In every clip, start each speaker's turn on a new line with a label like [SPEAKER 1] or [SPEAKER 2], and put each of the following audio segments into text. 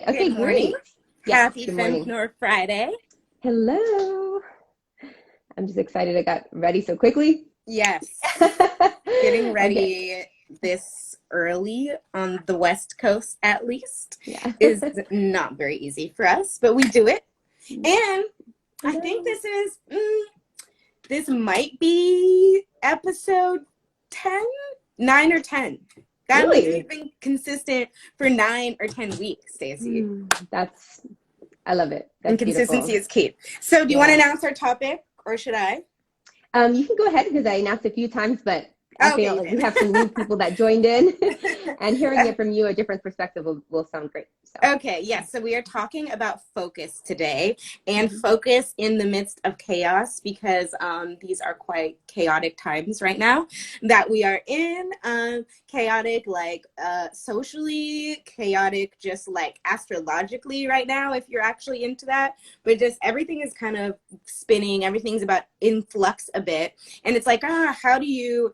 [SPEAKER 1] Okay,
[SPEAKER 2] Good morning.
[SPEAKER 1] great. Yes,
[SPEAKER 2] Happy
[SPEAKER 1] good morning.
[SPEAKER 2] FEMPRENEUR Friday.
[SPEAKER 1] Hello. I'm just excited I got ready so quickly.
[SPEAKER 2] Yes, getting
[SPEAKER 1] Okay,
[SPEAKER 2] ready this early on the West Coast, at least,
[SPEAKER 1] yeah.
[SPEAKER 2] is not very easy for us, but we do it. And
[SPEAKER 1] I
[SPEAKER 2] I think
[SPEAKER 1] know.
[SPEAKER 2] this might be episode 10, 9 or 10. That means
[SPEAKER 1] Really?
[SPEAKER 2] we've been consistent for 9 or 10 weeks, Stacey.
[SPEAKER 1] I love it.
[SPEAKER 2] And
[SPEAKER 1] That's
[SPEAKER 2] consistency
[SPEAKER 1] beautiful.
[SPEAKER 2] is key. So do you want to
[SPEAKER 1] Yeah.
[SPEAKER 2] announce our topic or should I?
[SPEAKER 1] You can go ahead because I announced a few times, but I
[SPEAKER 2] Oh, okay,
[SPEAKER 1] think
[SPEAKER 2] you
[SPEAKER 1] we have some
[SPEAKER 2] did.
[SPEAKER 1] new people that joined in, and hearing it from you, a different perspective will sound great. So,
[SPEAKER 2] Okay, yes. So we are talking about focus today and
[SPEAKER 1] mhm.
[SPEAKER 2] focus in the midst of chaos because these are quite chaotic times right now that we are in. Chaotic, like socially, chaotic, just like astrologically right now, if you're actually into that. But just everything is kind of spinning, everything's about influx a bit. And it's like, how do you,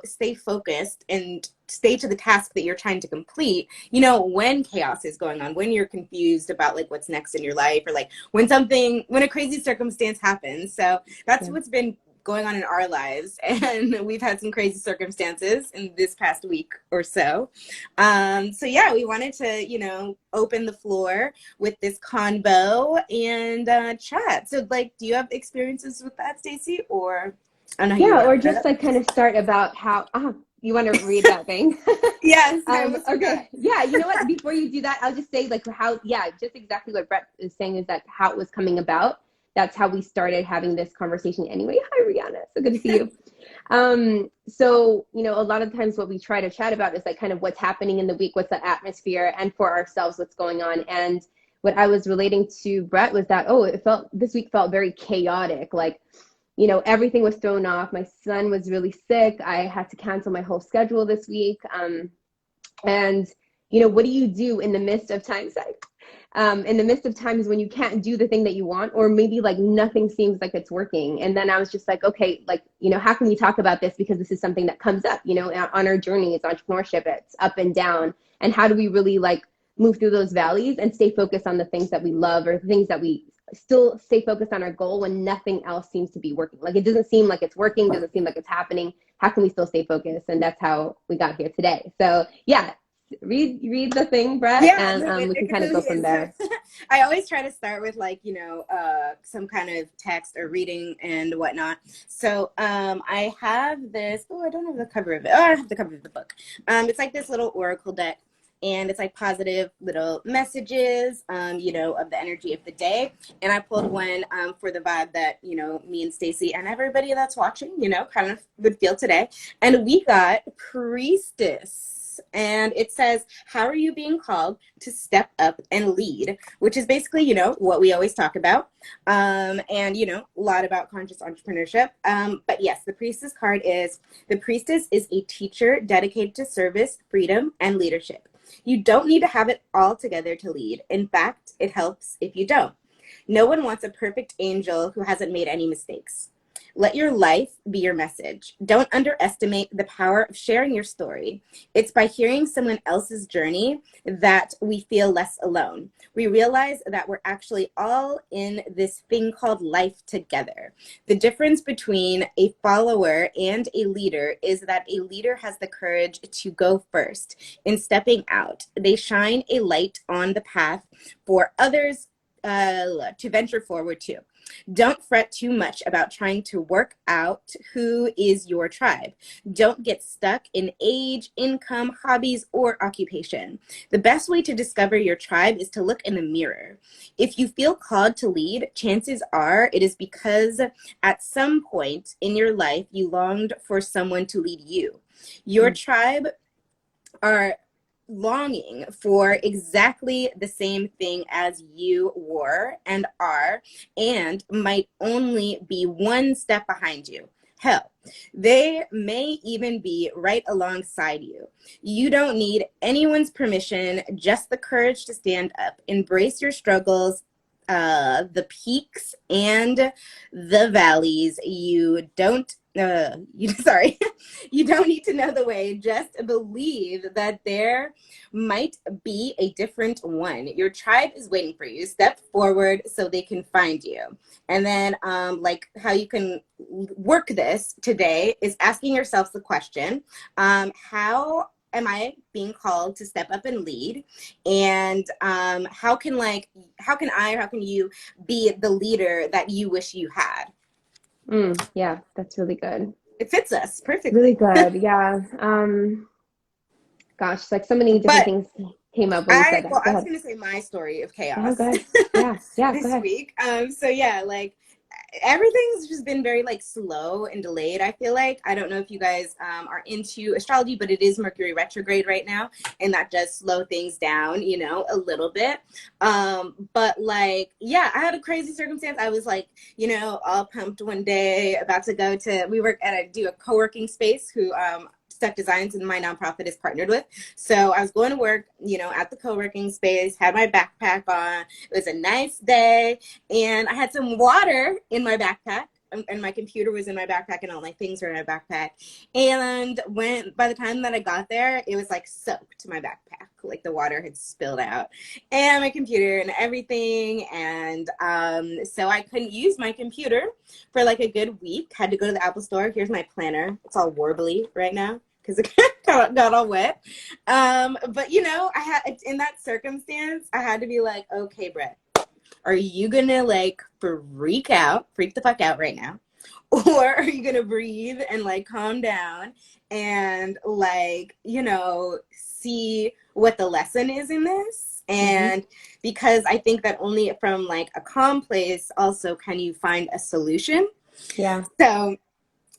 [SPEAKER 2] stay focused and stay to the task that you're trying to complete, when chaos is going on, when you're confused about like what's next in your life, or like when a crazy circumstance happens. So that's
[SPEAKER 1] Yeah.
[SPEAKER 2] what's been going on in our lives. And we've had some crazy circumstances in this past week or so. So yeah, we wanted to, open the floor with this convo and chat. So like, do you have experiences with that, Stacey? Or I don't know how you
[SPEAKER 1] Yeah,
[SPEAKER 2] want
[SPEAKER 1] or
[SPEAKER 2] to start
[SPEAKER 1] just
[SPEAKER 2] up.
[SPEAKER 1] like kind of start about how you want to read that thing.
[SPEAKER 2] Yes, I almost forgot.
[SPEAKER 1] Okay. Yeah, you know what? Before you do that, I'll just say like how, yeah, just exactly what Brett is saying is that how it was coming about. That's how we started having this conversation anyway. Hi, Rihanna. So good to see you. So, a lot of times what we try to chat about is like kind of what's happening in the week, what's the atmosphere, and for ourselves, what's going on. And what I was relating to Brett was that, this week felt very chaotic. Like, everything was thrown off. My son was really sick. I had to cancel my whole schedule this week. And what do you do in the midst of times like in the midst of times when you can't do the thing that you want, or maybe like nothing seems like it's working? And then I was just like, okay, like, how can we talk about this? Because this is something that comes up, on our journey. It's entrepreneurship. It's up and down. And how do we really like move through those valleys and stay focused on the things that we love, or things that we still stay focused on our goal when nothing else seems to be working? Like, it doesn't seem like it's working, doesn't seem like it's happening. How can we still stay focused? And that's how we got here today. So yeah, read the thing, Brett,
[SPEAKER 2] Yeah,
[SPEAKER 1] and
[SPEAKER 2] no, it,
[SPEAKER 1] we can
[SPEAKER 2] it
[SPEAKER 1] kind of go
[SPEAKER 2] really
[SPEAKER 1] from
[SPEAKER 2] is.
[SPEAKER 1] there.
[SPEAKER 2] I always try to start with like, some kind of text or reading and whatnot. So I have this, I don't have the cover of it. Oh, I have the cover of the book. It's like this little oracle deck. And it's like positive little messages, of the energy of the day. And I pulled one for the vibe that, me and Stacey and everybody that's watching, kind of would feel today. And we got Priestess. And it says, how are you being called to step up and lead? Which is basically, what we always talk about. And, a lot about conscious entrepreneurship. But yes, the Priestess card is, the Priestess is a teacher dedicated to service, freedom, and leadership. You don't need to have it all together to lead. In fact, it helps if you don't. No one wants a perfect angel who hasn't made any mistakes. Let your life be your message. Don't underestimate the power of sharing your story. It's by hearing someone else's journey that we feel less alone. We realize that we're actually all in this thing called life together. The difference between a follower and a leader is that a leader has the courage to go first. In stepping out, they shine a light on the path for others to venture forward to. Don't fret too much about trying to work out who is your tribe. Don't get stuck in age, income, hobbies, or occupation. The best way to discover your tribe is to look in the mirror. If you feel called to lead, chances are it is because at some point in your life you longed for someone to lead you. Your tribe are longing for exactly the same thing as you were and are, and might only be one step behind you. Hell, they may even be right alongside you. You don't need anyone's permission, just the courage to stand up. Embrace your struggles, the peaks and the valleys. You don't sorry, you don't need to know the way. Just believe that there might be a different one. Your tribe is waiting for you. Step forward so they can find you. And then, like how you can work this today is asking yourself the question, how am I being called to step up and lead? And how can you be the leader that you wish you had?
[SPEAKER 1] Yeah, that's really good.
[SPEAKER 2] It fits us
[SPEAKER 1] Really
[SPEAKER 2] perfectly.
[SPEAKER 1] good. Yeah. Gosh, like so many different
[SPEAKER 2] But
[SPEAKER 1] things came up when you said that. Go
[SPEAKER 2] I was
[SPEAKER 1] ahead.
[SPEAKER 2] gonna say my story of
[SPEAKER 1] Oh,
[SPEAKER 2] chaos
[SPEAKER 1] go ahead. Yeah. Yeah. Go
[SPEAKER 2] this
[SPEAKER 1] ahead.
[SPEAKER 2] week. So yeah, like everything's just been very like slow and delayed. I feel like I don't know if you guys are into astrology, but it is Mercury retrograde right now, and that does slow things down, you know, a little bit. But like, yeah, I had a crazy circumstance. I was like, you know, all pumped one day, about to go to. We work at a co-working space who Stuck Designs and my nonprofit is partnered with. So I was going to work, you know, at the co-working space, had my backpack on. It was a nice day, and I had some water in my backpack, and my computer was in my backpack, and all my things were in my backpack. And by the time that I got there, it was like soaked my backpack, like the water had spilled out, and my computer and everything. And so I couldn't use my computer for like a good week. Had to go to the Apple store. Here's my planner. It's all warbly right now because it got all wet. But you know, I had in that circumstance, I had to be like, okay, Brett, are you gonna like freak the fuck out right now? Or are you gonna breathe and like calm down and like, you know, see what the lesson is in this? And because I think that only from like a calm place also can you find a solution.
[SPEAKER 1] Yeah.
[SPEAKER 2] So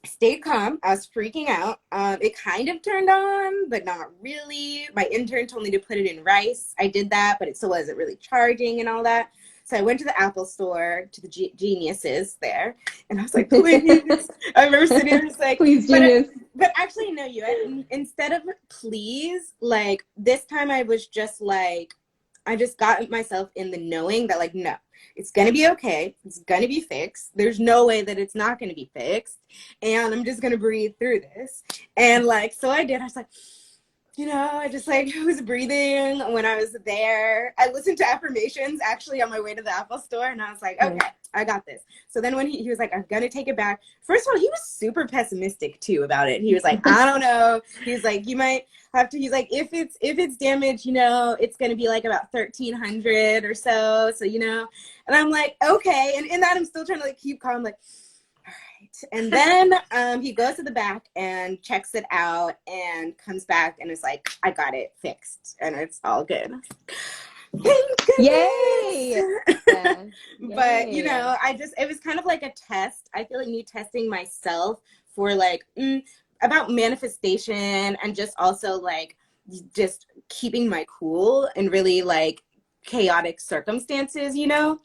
[SPEAKER 2] stayed calm. I was freaking out. It kind of turned on, but not really. My intern told me to put it in rice. I did that, but it still wasn't really charging and all that. So I went to the Apple store to the geniuses there, and I was like, please. I remember sitting there just like,
[SPEAKER 1] Please, genius.
[SPEAKER 2] but actually, no, you instead of please, like this time I was just like, I just got myself in the knowing that like, no, it's going to be okay. It's going to be fixed. There's no way that it's not going to be fixed. And I'm just going to breathe through this. And like, so I did. I was like, you know, I just like was breathing when I was there. I listened to affirmations actually on my way to the Apple store, and I was like, okay, I got this. So then when he was like, I'm gonna take it back. First of all, he was super pessimistic too about it. He was like, I don't know. He's like, you might have to. He's like, if it's damaged, you know, it's gonna be like about 1,300 or so. So you know, and I'm like, okay. And in that, I'm still trying to like keep calm, like. And then he goes to the back and checks it out and comes back and is like, I got it fixed and it's all good. Thank goodness.
[SPEAKER 1] Yay! Yeah.
[SPEAKER 2] But you know, it was kind of like a test. I feel like me testing myself for like about manifestation and just also like just keeping my cool and really like chaotic circumstances, you know,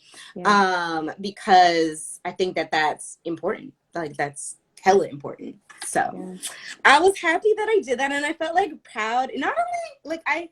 [SPEAKER 2] because I think that that's important. Like that's hella important. So I was happy that I did that, and I felt like proud. Not only like I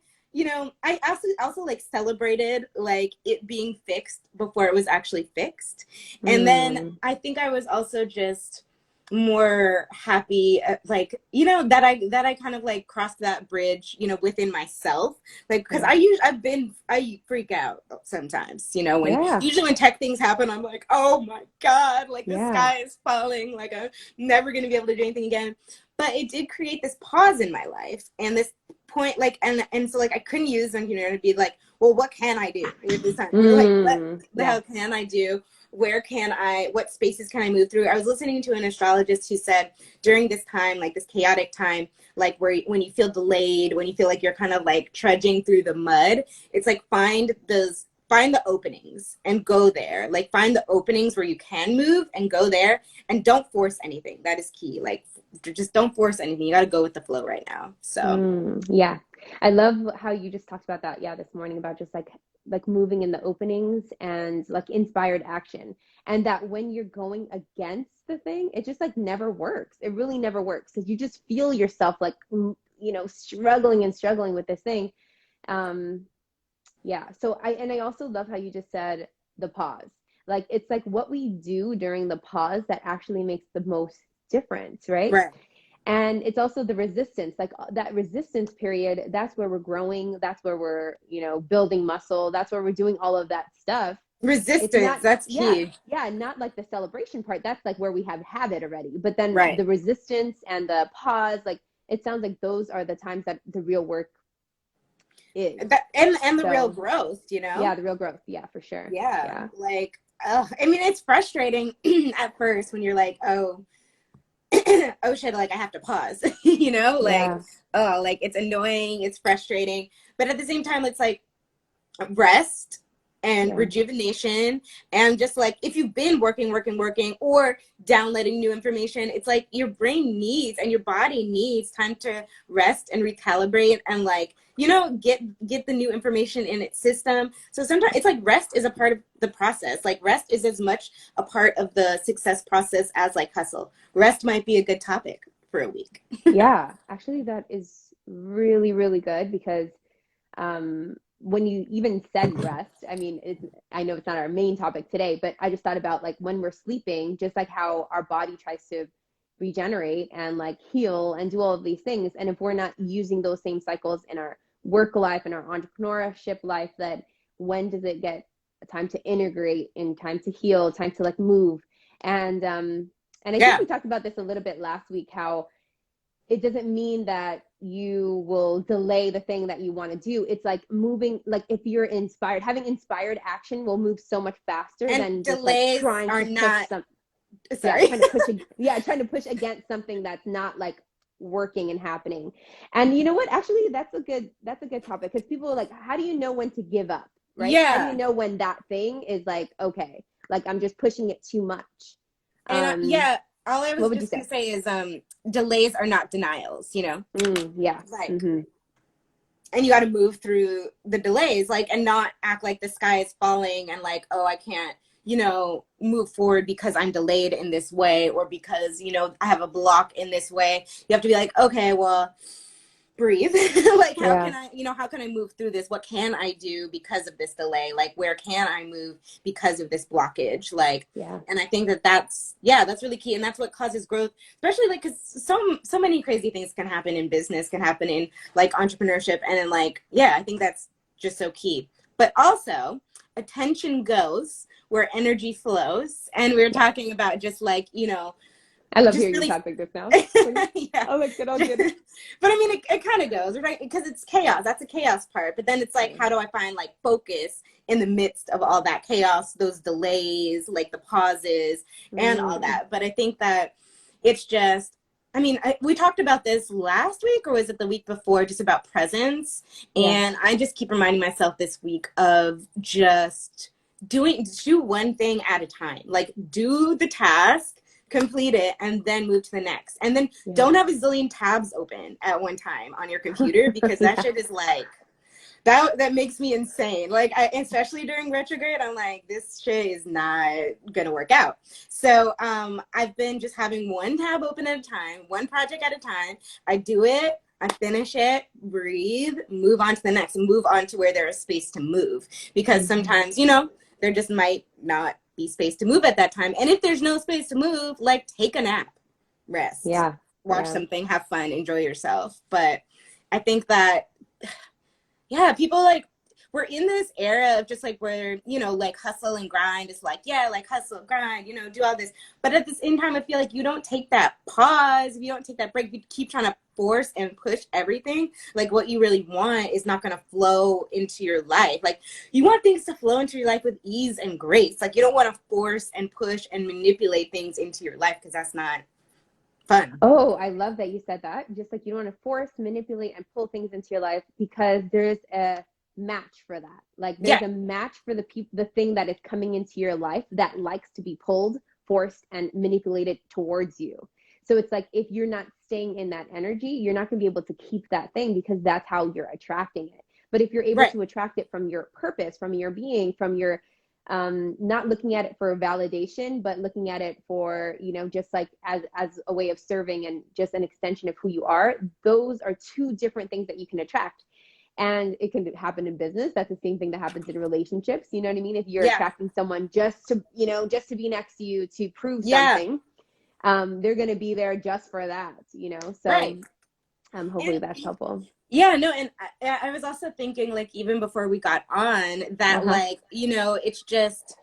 [SPEAKER 2] also like celebrated like it being fixed before it was actually fixed, and then I think I was also just more happy like you know that I kind of like crossed that bridge, you know, within myself, like because I freak out sometimes, you know, when usually when tech things happen I'm like, oh my god, like the sky is falling, like I'm never gonna be able to do anything again. But it did create this pause in my life and this point, like and so like I couldn't use them, you know, to be like, well, what can I do with this time? Like what the hell can I do? What spaces can I move through? I was listening to an astrologist who said during this time, like this chaotic time, like when you feel delayed, when you feel like you're kind of like trudging through the mud, it's like find the openings and go there. Like find the openings where you can move and go there, and don't force anything. That is key. Like just don't force anything. You got to go with the flow right now. So
[SPEAKER 1] yeah, I love how you just talked about that this morning about just like moving in the openings and like inspired action, and that when you're going against the thing, it just like never works. It really never works because you just feel yourself like, you know, struggling with this thing. So I also love how you just said the pause. Like it's like what we do during the pause that actually makes the most different, right?
[SPEAKER 2] Right.
[SPEAKER 1] And it's also the resistance, like that resistance period. That's where we're growing. That's where we're, you know, building muscle. That's where we're doing all of that stuff. It's
[SPEAKER 2] Resistance,
[SPEAKER 1] not,
[SPEAKER 2] that's
[SPEAKER 1] yeah,
[SPEAKER 2] key.
[SPEAKER 1] yeah, not like the celebration part. That's like where we have habit already. But then
[SPEAKER 2] Right.
[SPEAKER 1] the resistance and the pause, like it sounds like those are the times that the real work is.
[SPEAKER 2] And the real
[SPEAKER 1] So
[SPEAKER 2] growth, you know?
[SPEAKER 1] yeah, the real growth. Yeah, for sure.
[SPEAKER 2] Yeah.
[SPEAKER 1] Yeah.
[SPEAKER 2] Like, I mean, it's frustrating at first when you're like, oh, oh shit, like I have to pause, you know? Like,
[SPEAKER 1] Yeah.
[SPEAKER 2] oh, like it's annoying, it's frustrating. But at the same time, it's like rest and
[SPEAKER 1] Yeah.
[SPEAKER 2] rejuvenation. And just like if you've been working, or downloading new information, it's like your brain needs and your body needs time to rest and recalibrate and like, you know, get the new information in its system. So sometimes it's like rest is a part of the process. Like rest is as much a part of the success process as like hustle. Rest might be a good topic for a week.
[SPEAKER 1] Yeah. Actually, that is really, really good because when you even said rest, I mean, I know it's not our main topic today, but I just thought about like when we're sleeping, just like how our body tries to regenerate and like heal and do all of these things. And if we're not using those same cycles in our work life and our entrepreneurship life, that when does it get time to integrate and time to heal, time to like move? And I think
[SPEAKER 2] Yeah.
[SPEAKER 1] we talked about this a little bit last week, how it doesn't mean that you will delay the thing that you want to do. It's like moving, like if you're inspired, having inspired action will move so much faster
[SPEAKER 2] And
[SPEAKER 1] than just like
[SPEAKER 2] delays
[SPEAKER 1] trying
[SPEAKER 2] are
[SPEAKER 1] to push
[SPEAKER 2] not,
[SPEAKER 1] some, yeah,
[SPEAKER 2] sorry.
[SPEAKER 1] trying to push against something that's not like working and happening. And you know what? Actually, that's a good topic because people are like, how do you know when to give up? Right? How do you
[SPEAKER 2] Yeah.
[SPEAKER 1] know when that thing is like, okay, like I'm just pushing it too much?
[SPEAKER 2] And yeah, all I was
[SPEAKER 1] What would you
[SPEAKER 2] just gonna
[SPEAKER 1] say?
[SPEAKER 2] say is delays are not denials, you know?
[SPEAKER 1] Yeah.
[SPEAKER 2] Like,
[SPEAKER 1] Mm-hmm.
[SPEAKER 2] and you got to move through the delays, like, and not act like the sky is falling and like, oh, I can't, you know, move forward because I'm delayed in this way, or because, you know, I have a block in this way. You have to be like, okay, well, breathe. Like, how
[SPEAKER 1] Yeah.
[SPEAKER 2] can I, you know, how can I move through this? What can I do because of this delay? Like, where can I move because of this blockage? Like,
[SPEAKER 1] Yeah.
[SPEAKER 2] and I think that that's, yeah, that's really key. And that's what causes growth, especially like, cause so many crazy things can happen in business, can happen in like entrepreneurship. And then like, yeah, I think that's just so key. But also attention goes where energy flows. And we were
[SPEAKER 1] Yes.
[SPEAKER 2] talking about just like, you know,
[SPEAKER 1] I love
[SPEAKER 2] just
[SPEAKER 1] hearing you
[SPEAKER 2] really
[SPEAKER 1] talk like this now.
[SPEAKER 2] yeah.
[SPEAKER 1] Oh, like good, all good.
[SPEAKER 2] But I mean, it kind of goes, right? Because it's chaos. That's a chaos part. But then it's like,
[SPEAKER 1] Yeah.
[SPEAKER 2] how do I find like focus in the midst of all that chaos, those delays, like the pauses and all that. But I think that it's just, I mean, we talked about this last week, or was it the week before, just about presence.
[SPEAKER 1] Yeah.
[SPEAKER 2] And I just keep reminding myself this week of just do one thing at a time. Like do the task, complete it, and then move to the next. And then
[SPEAKER 1] Yeah.
[SPEAKER 2] don't have a zillion tabs open at one time on your computer, because that
[SPEAKER 1] Yeah.
[SPEAKER 2] shit is like, that makes me insane. Like, especially during retrograde, I'm like, this shit is not gonna work out. So I've been just having one tab open at a time, one project at a time. I do it, I finish it, breathe, move on to the next, and move on to where there is space to move. Because sometimes, you know, there just might not be space to move at that time. And if there's no space to move, like take a nap, rest,
[SPEAKER 1] Yeah.
[SPEAKER 2] watch
[SPEAKER 1] Yeah.
[SPEAKER 2] something, have fun, enjoy yourself. But I think that, yeah, people like, we're in this era of just like where, you know, like hustle and grind is like, yeah, like hustle, grind, you know, do all this. But at the same time, I feel like you don't take that pause, if you don't take that break, you keep trying to force and push everything. Like what you really want is not going to flow into your life. Like you want things to flow into your life with ease and grace. Like you don't want to force and push and manipulate things into your life, because that's not fun.
[SPEAKER 1] Oh, I love that you said that. Just like you don't want to force, manipulate, and pull things into your life, because there's a match for that. Like there's
[SPEAKER 2] Yeah.
[SPEAKER 1] a match for the thing that is coming into your life that likes to be pulled, forced, and manipulated towards you. So it's like if you're not staying in that energy, you're not going to be able to keep that thing, because that's how you're attracting it. But if you're able
[SPEAKER 2] Right.
[SPEAKER 1] to attract it from your purpose, from your being, from your not looking at it for validation, but looking at it for, you know, just like as a way of serving and just an extension of who you are, those are two different things that you can attract. And it can happen in business. That's the same thing that happens in relationships. You know what I mean? If you're
[SPEAKER 2] Yeah.
[SPEAKER 1] attracting someone just to, you know, just to be next to you, to prove
[SPEAKER 2] Yeah.
[SPEAKER 1] something, they're going to be there just for that, you know? So
[SPEAKER 2] Right.
[SPEAKER 1] hopefully
[SPEAKER 2] And
[SPEAKER 1] that's helpful.
[SPEAKER 2] yeah, no, and I was also thinking, like, even before we got on, that,
[SPEAKER 1] Uh-huh.
[SPEAKER 2] like, you know, it's just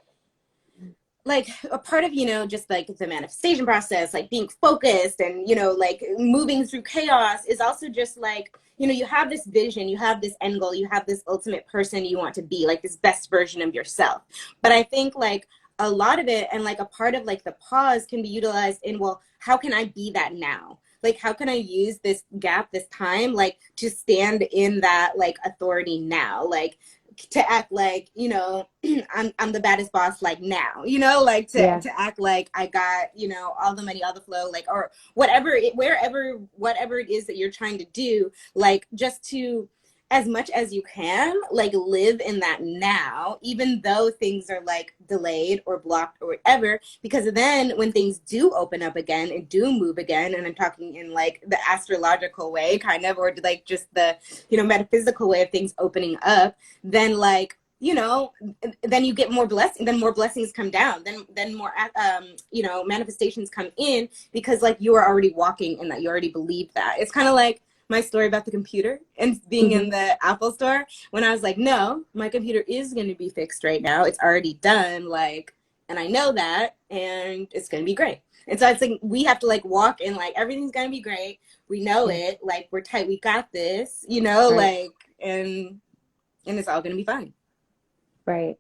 [SPEAKER 2] like a part of, you know, just like the manifestation process, like being focused and, you know, like moving through chaos is also just like, you know, you have this vision, you have this end goal, you have this ultimate person you want to be, like this best version of yourself. But I think like a lot of it and like a part of like the pause can be utilized in, well, how can I be that now? Like, how can I use this gap, this time, like to stand in that like authority now? Like, to act like, you know, I'm the baddest boss, like now, you know, like
[SPEAKER 1] Yeah.
[SPEAKER 2] to act like I got, you know, all the money, all the flow, like, or whatever it, wherever, whatever it is that you're trying to do, like just to, as much as you can, like live in that now, even though things are like delayed or blocked or whatever, because then when things do open up again and do move again, and I'm talking in like the astrological way kind of, or like just the, you know, metaphysical way of things opening up, then like, you know, then you get more blessing, then more blessings come down, then more you know, manifestations come in, because like you are already walking in that, you already believe that. It's kind of like my story about the computer and being in the Apple store, when I was like, no, my computer is going to be fixed right now, it's already done, like, and I know that, and it's going to be great. And so it's like we have to like walk in like everything's going to be great, we know it, like we're tight, we got this, you know,
[SPEAKER 1] Right.
[SPEAKER 2] like, and it's all going to be fine.
[SPEAKER 1] Right.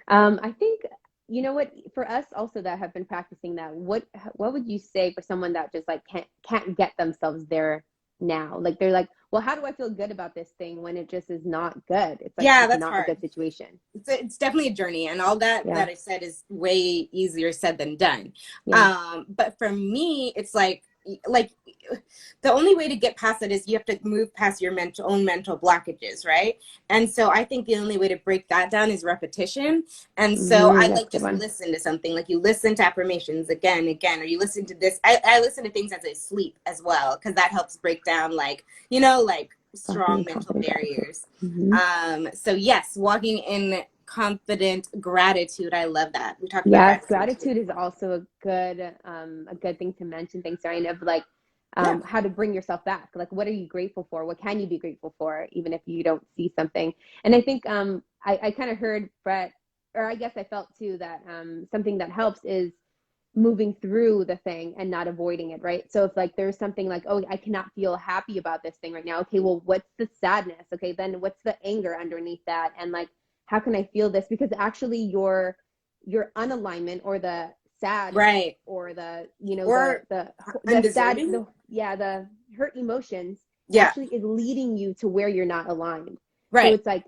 [SPEAKER 1] I think, you know what, for us also that have been practicing that, what would you say for someone that just like can't get themselves there now? Like they're like, well, how do I feel good about this thing when it just is not good? It's like
[SPEAKER 2] Yeah,
[SPEAKER 1] just
[SPEAKER 2] that's
[SPEAKER 1] not a
[SPEAKER 2] hard.
[SPEAKER 1] good situation.
[SPEAKER 2] It's definitely a journey, and all that
[SPEAKER 1] Yeah.
[SPEAKER 2] that I said is way easier said than done.
[SPEAKER 1] Yeah.
[SPEAKER 2] But for me, it's like the only way to get past it is you have to move past your own mental blockages, right? And so I think the only way to break that down is repetition. And so I
[SPEAKER 1] That's
[SPEAKER 2] like
[SPEAKER 1] a good
[SPEAKER 2] just
[SPEAKER 1] one.
[SPEAKER 2] listen to something, like you listen to affirmations again, or you listen to this. I listen to things as I sleep as well, because that helps break down, like, you know, like strong
[SPEAKER 1] Confident,
[SPEAKER 2] mental
[SPEAKER 1] confident gratitude.
[SPEAKER 2] barriers.
[SPEAKER 1] Mm-hmm.
[SPEAKER 2] So yes, walking in confident gratitude. I love that. We talked about
[SPEAKER 1] Yes,
[SPEAKER 2] gratitude too.
[SPEAKER 1] gratitude is also a good thing to mention. Thanks, Ryan, of like
[SPEAKER 2] Yeah.
[SPEAKER 1] how to bring yourself back. Like, what are you grateful for? What can you be grateful for, even if you don't see something? And I think I kind of heard Brett, or I guess I felt too that something that helps is moving through the thing and not avoiding it, right? So if like there's something like, oh, I cannot feel happy about this thing right now. Okay, well, what's the sadness? Okay, then what's the anger underneath that? And like, how can I feel this? Because actually your unalignment or the sad
[SPEAKER 2] Right.
[SPEAKER 1] or the, you know,
[SPEAKER 2] Or
[SPEAKER 1] the sad,
[SPEAKER 2] undeserving.
[SPEAKER 1] the hurt emotions
[SPEAKER 2] Yeah.
[SPEAKER 1] actually is leading you to where you're not aligned. So
[SPEAKER 2] Right.
[SPEAKER 1] it's like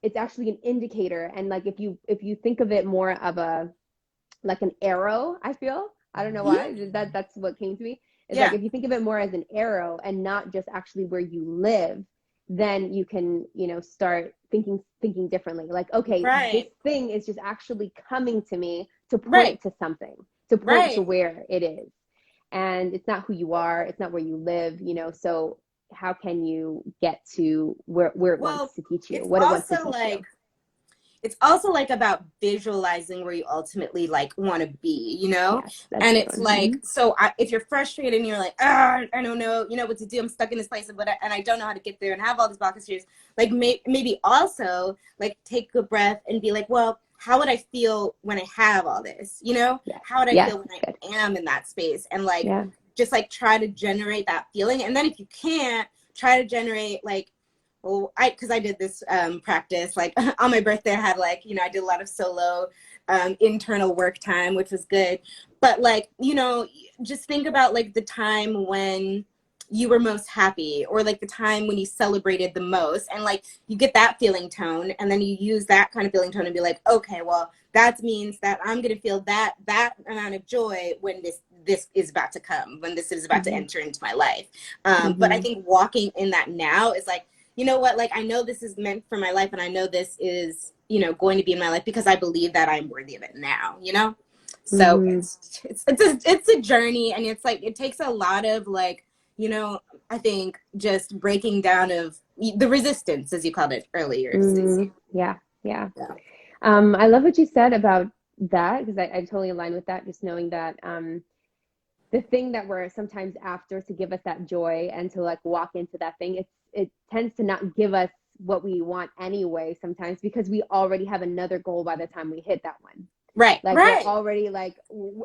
[SPEAKER 1] it's actually an indicator. And like if you think of it more of a like an arrow, I feel. I don't know
[SPEAKER 2] Mhm.
[SPEAKER 1] why. That's what came to me. Is like
[SPEAKER 2] Yeah.
[SPEAKER 1] if you think of it more as an arrow and not just actually where you live, then you can, you know, start thinking differently. Like, okay, this
[SPEAKER 2] Right.
[SPEAKER 1] thing is just actually coming to me to
[SPEAKER 2] Right.
[SPEAKER 1] point to something, to point to
[SPEAKER 2] Right.
[SPEAKER 1] where it is. And it's not who you are, it's not where you live, you know. So how can you get to where it wants
[SPEAKER 2] Well,
[SPEAKER 1] to teach you,
[SPEAKER 2] it's
[SPEAKER 1] what it wants to
[SPEAKER 2] also
[SPEAKER 1] teach
[SPEAKER 2] like
[SPEAKER 1] you?
[SPEAKER 2] it's also like about visualizing where you ultimately like want to be, you know?
[SPEAKER 1] Yes, that's a
[SPEAKER 2] And
[SPEAKER 1] good
[SPEAKER 2] it's
[SPEAKER 1] one. Mm-hmm.
[SPEAKER 2] like, so if you're frustrated and you're like, ah, I don't know, you know what to do, I'm stuck in this place, and I don't know how to get there, and have all these blockages, like maybe also like take a breath and be like, well, how would I feel when I have all this, you know?
[SPEAKER 1] Yes,
[SPEAKER 2] How would I
[SPEAKER 1] yes,
[SPEAKER 2] feel when
[SPEAKER 1] it's good.
[SPEAKER 2] I am in that space? And like,
[SPEAKER 1] Yeah.
[SPEAKER 2] just like try to generate that feeling. And then if you can't, try to generate like, well, because I did this practice like on my birthday. I had like, you know, I did a lot of solo internal work time, which was good. But like, you know, just think about like the time when you were most happy, or like the time when you celebrated the most, and like you get that feeling tone, and then you use that kind of feeling tone and be like, okay, well, that means that I'm gonna feel that amount of joy when this is about to come, when this is about to
[SPEAKER 1] Mm-hmm.
[SPEAKER 2] enter into my life. But I
[SPEAKER 1] Mm-hmm.
[SPEAKER 2] think walking in that now is like, you know what, like I know this is meant for my life, and I know this is, you know, going to be in my life because I believe that I'm worthy of it now, you know? So
[SPEAKER 1] Mm-hmm.
[SPEAKER 2] it's a journey, and it's like it takes a lot of like, you know, I think just breaking down of the resistance, as you called it earlier, Stacey.
[SPEAKER 1] Mm-hmm. Yeah, yeah.
[SPEAKER 2] Yeah.
[SPEAKER 1] I love what you said about that because I totally align with that. Just knowing that the thing that we're sometimes after to give us that joy and to like walk into that thing, it tends to not give us what we want anyway sometimes, because we already have another goal by the time we hit that one.
[SPEAKER 2] Right.
[SPEAKER 1] Like
[SPEAKER 2] Right.
[SPEAKER 1] we're already like,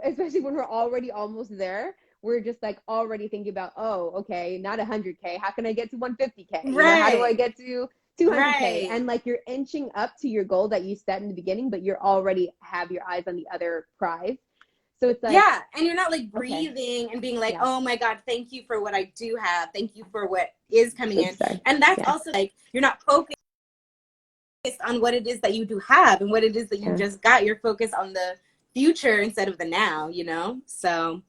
[SPEAKER 1] especially when we're already almost there, we're just like already thinking about, oh, okay, not 100K. How can I get to 150K? You know, how do I get to 200K?
[SPEAKER 2] Right.
[SPEAKER 1] And like you're inching up to your goal that you set in the beginning, but you're already have your eyes on the other prize. So it's like,
[SPEAKER 2] yeah, and you're not like breathing
[SPEAKER 1] okay,
[SPEAKER 2] and being like,
[SPEAKER 1] yeah,
[SPEAKER 2] oh my God, thank you for what I do have. Thank you for what is coming in.
[SPEAKER 1] oops, sorry,
[SPEAKER 2] And that's
[SPEAKER 1] yeah,
[SPEAKER 2] also like, you're not focused on what it is that you do have and what it is that you
[SPEAKER 1] yeah,
[SPEAKER 2] just got. You're focused on the future instead of the now, you know? So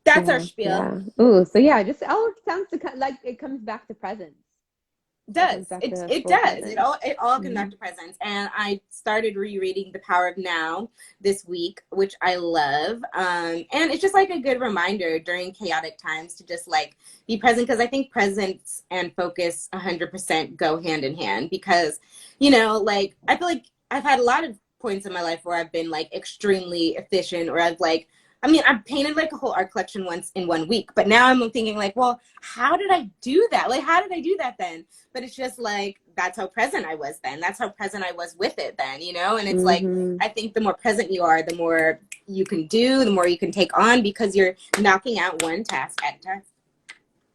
[SPEAKER 2] that's our
[SPEAKER 1] yeah,
[SPEAKER 2] spiel.
[SPEAKER 1] yeah. Ooh, so yeah, just all it sounds to like it comes back to presence. It
[SPEAKER 2] Does
[SPEAKER 1] comes back
[SPEAKER 2] it?
[SPEAKER 1] to
[SPEAKER 2] It
[SPEAKER 1] full
[SPEAKER 2] does. It
[SPEAKER 1] presence.
[SPEAKER 2] all comes
[SPEAKER 1] Mm-hmm.
[SPEAKER 2] back to presence. And I started rereading The Power of Now this week, which I love. And it's just like a good reminder during chaotic times to just like be present, because I think presence and focus 100% go hand in hand. Because, you know, like I feel like I've had a lot of points in my life where I've been like extremely efficient, or I've like, I mean, I painted like a whole art collection once in 1 week, but now I'm thinking like, well, how did I do that? Like, how did I do that then? But it's just like, that's how present I was then. That's how present I was with it then, you know? And it's like,
[SPEAKER 1] Mm-hmm.
[SPEAKER 2] I think the more present you are, the more you can do, the more you can take on, because you're knocking out one task at a time.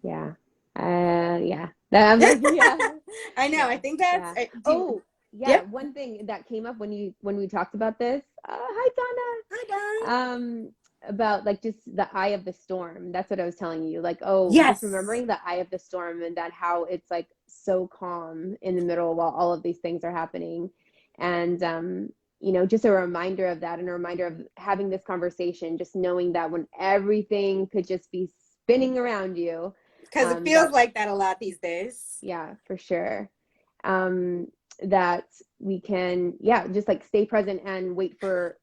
[SPEAKER 1] Yeah. Yeah. I'm like, yeah.
[SPEAKER 2] I know.
[SPEAKER 1] Yeah.
[SPEAKER 2] I think that's,
[SPEAKER 1] Yeah. Oh, yeah.
[SPEAKER 2] yeah.
[SPEAKER 1] One thing that came up when we talked about this. Hi,
[SPEAKER 2] Hi,
[SPEAKER 1] Donna.
[SPEAKER 2] Don.
[SPEAKER 1] About like just the eye of the storm. That's what I was telling you. Like, oh, just
[SPEAKER 2] Yes.
[SPEAKER 1] remembering the eye of the storm, and that how it's like so calm in the middle while all of these things are happening. And you know, just a reminder of that, and a reminder of having this conversation, just knowing that when everything could just be spinning around you,
[SPEAKER 2] Because it feels
[SPEAKER 1] that,
[SPEAKER 2] like that a lot these days.
[SPEAKER 1] yeah, for sure. Um, that we can, yeah, just like stay present and wait for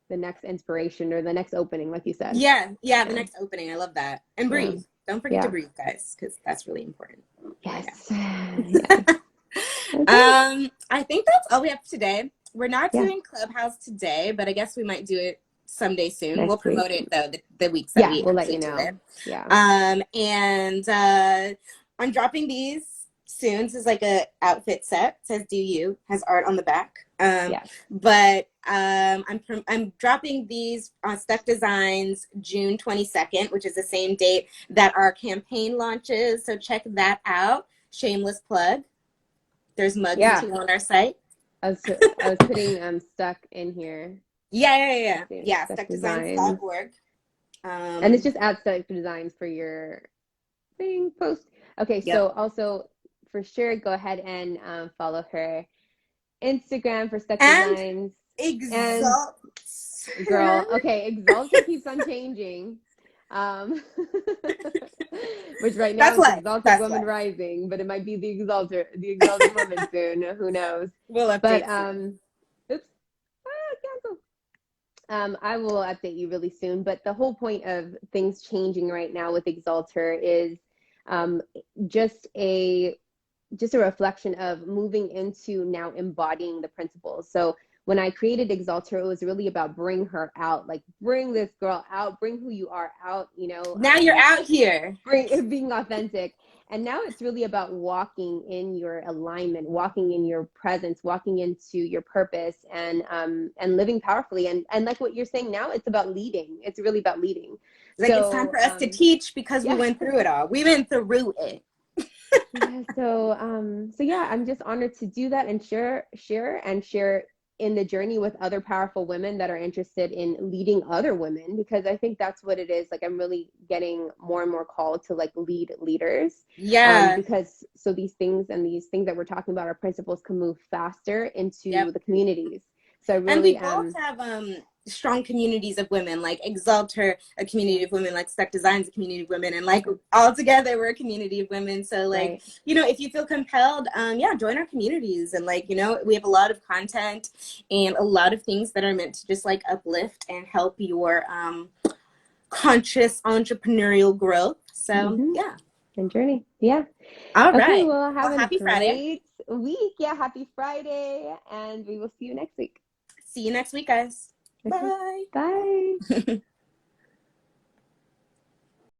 [SPEAKER 1] the next inspiration or the next opening, like you said.
[SPEAKER 2] Yeah. Yeah. The
[SPEAKER 1] Yeah,
[SPEAKER 2] next opening. I love that. And
[SPEAKER 1] yeah,
[SPEAKER 2] breathe. Don't forget to
[SPEAKER 1] yeah.
[SPEAKER 2] breathe, guys, because that's really important right
[SPEAKER 1] Yes,
[SPEAKER 2] now.
[SPEAKER 1] yes. Okay.
[SPEAKER 2] I think that's all we have today. We're not
[SPEAKER 1] Yeah,
[SPEAKER 2] doing Clubhouse today, but I guess we might do it someday soon. We'll
[SPEAKER 1] next week.
[SPEAKER 2] promote it though the weeks that
[SPEAKER 1] Yeah,
[SPEAKER 2] we
[SPEAKER 1] we'll let
[SPEAKER 2] actually
[SPEAKER 1] you
[SPEAKER 2] do it.
[SPEAKER 1] know. Yeah.
[SPEAKER 2] And I'm dropping these soon. This is like a outfit set. It says "Do You," has art on the back.
[SPEAKER 1] Yes.
[SPEAKER 2] But I'm dropping these on Stuck Designs June 22nd, which is the same date that our campaign launches. So check that out. Shameless plug. There's mugs
[SPEAKER 1] Yeah.
[SPEAKER 2] too on our site.
[SPEAKER 1] I was putting stuck in here.
[SPEAKER 2] Yeah.
[SPEAKER 1] Stuck designs.
[SPEAKER 2] Stuckdesigns.org.
[SPEAKER 1] And it's just at stuck designs for your thing post. Okay,
[SPEAKER 2] Yep.
[SPEAKER 1] so also for sure go ahead and follow her Instagram for stuck
[SPEAKER 2] And
[SPEAKER 1] designs. And
[SPEAKER 2] Exalt.
[SPEAKER 1] girl, okay, Exalter keeps on changing. Um, which right now
[SPEAKER 2] That's
[SPEAKER 1] it's
[SPEAKER 2] life.
[SPEAKER 1] Exalted
[SPEAKER 2] That's
[SPEAKER 1] Woman
[SPEAKER 2] life.
[SPEAKER 1] Rising, but it might be the Exalted Woman soon. Who knows?
[SPEAKER 2] We'll
[SPEAKER 1] But
[SPEAKER 2] update soon.
[SPEAKER 1] oops, cancel. I will update you really soon. But the whole point of things changing right now with Exalter is um, just a just a reflection of moving into now embodying the principles. So when I created Exalter, it was really about bring her out, like bring this girl out, bring who you are out, you know,
[SPEAKER 2] Now you're out here.
[SPEAKER 1] bring being authentic. And now it's really about walking in your alignment, walking in your presence, walking into your purpose, and living powerfully. And like what you're saying now, it's about leading. It's really about leading.
[SPEAKER 2] Like, it's time
[SPEAKER 1] So
[SPEAKER 2] for us to teach because we
[SPEAKER 1] yeah.
[SPEAKER 2] went through it all. We went through it.
[SPEAKER 1] Yeah, so yeah, I'm just honored to do that and share in the journey with other powerful women that are interested in leading other women, because I think that's what it is. Like I'm really getting more and more called to like lead leaders,
[SPEAKER 2] Yeah.
[SPEAKER 1] because so these things that we're talking about, our principles, can move faster into
[SPEAKER 2] Yep.
[SPEAKER 1] the communities. So I
[SPEAKER 2] And we
[SPEAKER 1] really
[SPEAKER 2] both have strong communities of women, like Exalter, a community
[SPEAKER 1] yes,
[SPEAKER 2] of women, like Stuck Designs, a community of women, and like all together we're a community of women. So like,
[SPEAKER 1] right.
[SPEAKER 2] you know, if you feel compelled, yeah, join our communities. And like, you know, we have a lot of content and a lot of things that are meant to just like uplift and help your conscious entrepreneurial growth. So
[SPEAKER 1] Mm-hmm.
[SPEAKER 2] yeah.
[SPEAKER 1] And journey. Yeah.
[SPEAKER 2] All
[SPEAKER 1] Okay,
[SPEAKER 2] right.
[SPEAKER 1] well, have
[SPEAKER 2] Well,
[SPEAKER 1] a
[SPEAKER 2] happy Friday.
[SPEAKER 1] great week. Yeah, happy Friday, and we will see you next week.
[SPEAKER 2] See you next week, guys.
[SPEAKER 1] Okay.
[SPEAKER 2] Bye.
[SPEAKER 1] Bye.